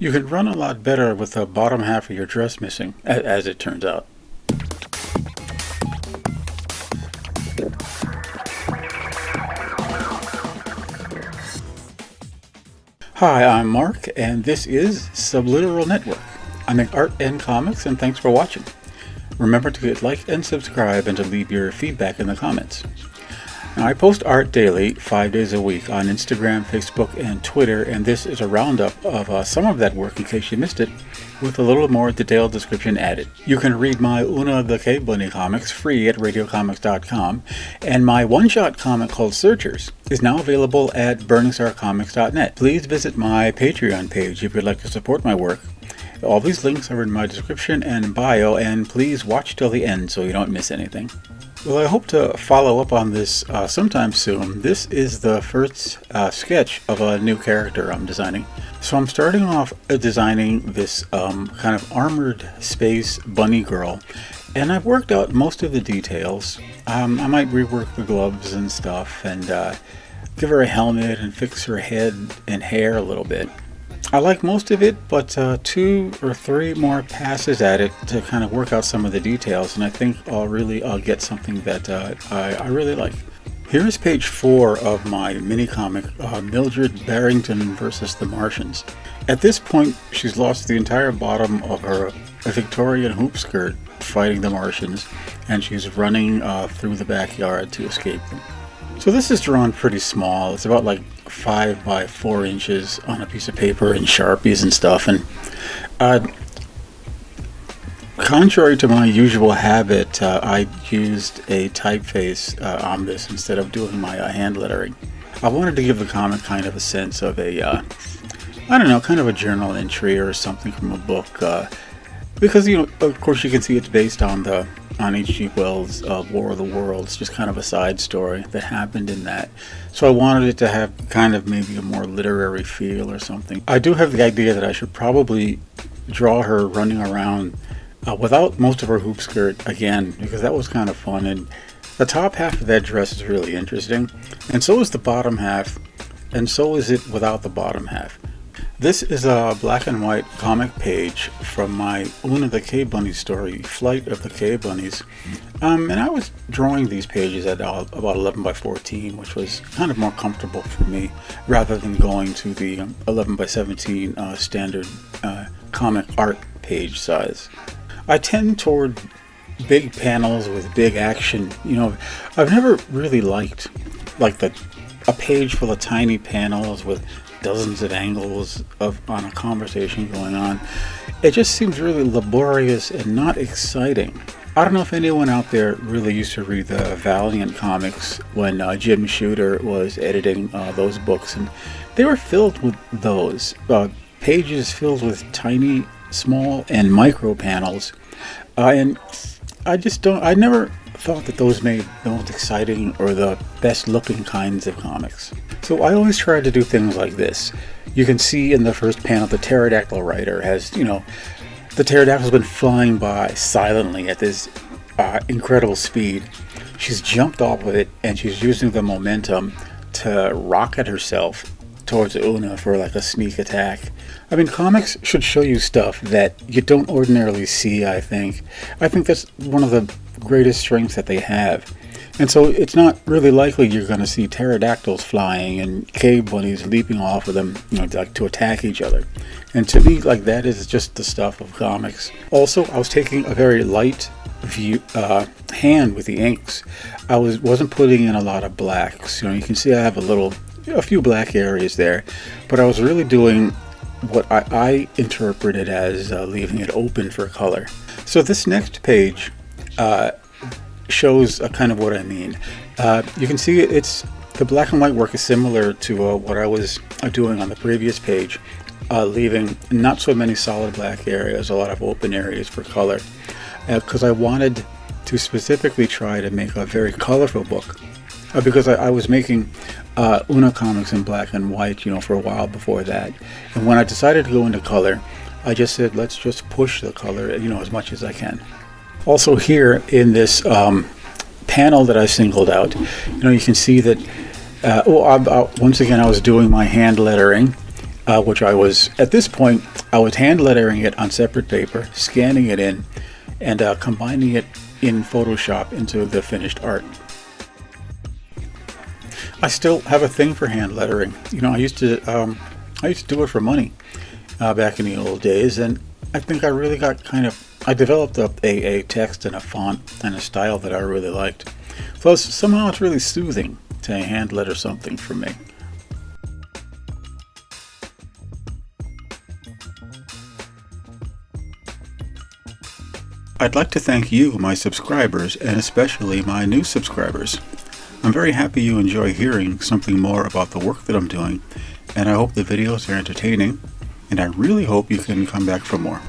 You can run a lot better with the bottom half of your dress missing, as it turns out. Hi, I'm Mark, and this is Subliteral Network. I make art and comics, and thanks for watching. Remember to hit like and subscribe and to leave your feedback in the comments. Now, I post art daily, 5 days a week, on Instagram, Facebook, and Twitter, and this is a roundup of some of that work in case you missed it, with a little more detailed description added. You can read my Una the Cave Bunny comics free at radiocomics.com, and my one-shot comic called Searchers is now available at burningstarcomics.net. Please visit my Patreon page if you'd like to support my work. All these links are in my description and bio, and please watch till the end so you don't miss anything. Well, I hope to follow up on this sometime soon. This is the first sketch of a new character I'm designing. So I'm starting off designing this kind of armored space bunny girl, and I've worked out most of the details. I might rework the gloves and stuff and give her a helmet and fix her head and hair a little bit. I like most of it, but 2 or 3 more passes at it to kind of work out some of the details, and I think I'll get something that I really like. Here is page 4 of my mini comic, Mildred Barrington versus the Martians. At this point, she's lost the entire bottom of her Victorian hoop skirt fighting the Martians, and she's running through the backyard to escape them. So this is drawn pretty small. It's about like 5 by 4 inches on a piece of paper and Sharpies and stuff. And contrary to my usual habit, I used a typeface on this instead of doing my hand lettering. I wanted to give the comic kind of a sense of a, I don't know, kind of a journal entry or something from a book. Because, you know, of course you can see it's based on H.G. Wells' War of the Worlds, just kind of a side story that happened in that. So I wanted it to have kind of maybe a more literary feel or something. I do have the idea that I should probably draw her running around without most of her hoop skirt again, because that was kind of fun. And the top half of that dress is really interesting, and so is the bottom half, and so is it without the bottom half. This is a black and white comic page from my Una the Cave Bunny story, Flight of the Cave Bunnies. And I was drawing these pages at about 11 by 14, which was kind of more comfortable for me, rather than going to the 11 by 17 standard comic art page size. I tend toward big panels with big action. You know, I've never really liked a page full of tiny panels with dozens of angles on a conversation going on. It just seems really laborious and not exciting. I don't know if anyone out there really used to read the Valiant comics when Jim Shooter was editing those books, and they were filled with those pages filled with tiny, small, and micro panels, and I never thought that those made the most exciting or the best looking kinds of comics. So I always tried to do things like this. You can see in the first panel the pterodactyl rider has, you know, the pterodactyl's been flying by silently at this incredible speed. She's jumped off of it and she's using the momentum to rocket herself towards Una for like a sneak attack. I mean, comics should show you stuff that you don't ordinarily see, I think. I think that's one of the greatest strengths that they have. And so it's not really likely you're going to see pterodactyls flying and cave bunnies leaping off of them, you know, like to attack each other. And to me, like, that is just the stuff of comics. Also, I was taking a very light hand with the inks. I wasn't putting in a lot of blacks. You know, you can see I have a few black areas there, but I was really doing what I interpreted as leaving it open for color. So this next page shows kind of what I mean. You can see it's the black and white work is similar to what I was doing on the previous page, leaving not so many solid black areas, a lot of open areas for color, because I wanted to specifically try to make a very colorful book, because I was making Una comics in black and white, you know, for a while before that. And when I decided to go into color, I just said, let's just push the color, you know, as much as I can. Also here in this panel that I singled out, you know, you can see that, once again, I was doing my hand lettering, which I was, at this point, I was hand lettering it on separate paper, scanning it in, and combining it in Photoshop into the finished art. I still have a thing for hand lettering. You know, I used to do it for money back in the old days, and I think I really got I developed a text and a font and a style that I really liked. Plus, somehow it's really soothing to hand letter something for me. I'd like to thank you, my subscribers, and especially my new subscribers. I'm very happy you enjoy hearing something more about the work that I'm doing, and I hope the videos are entertaining, and I really hope you can come back for more.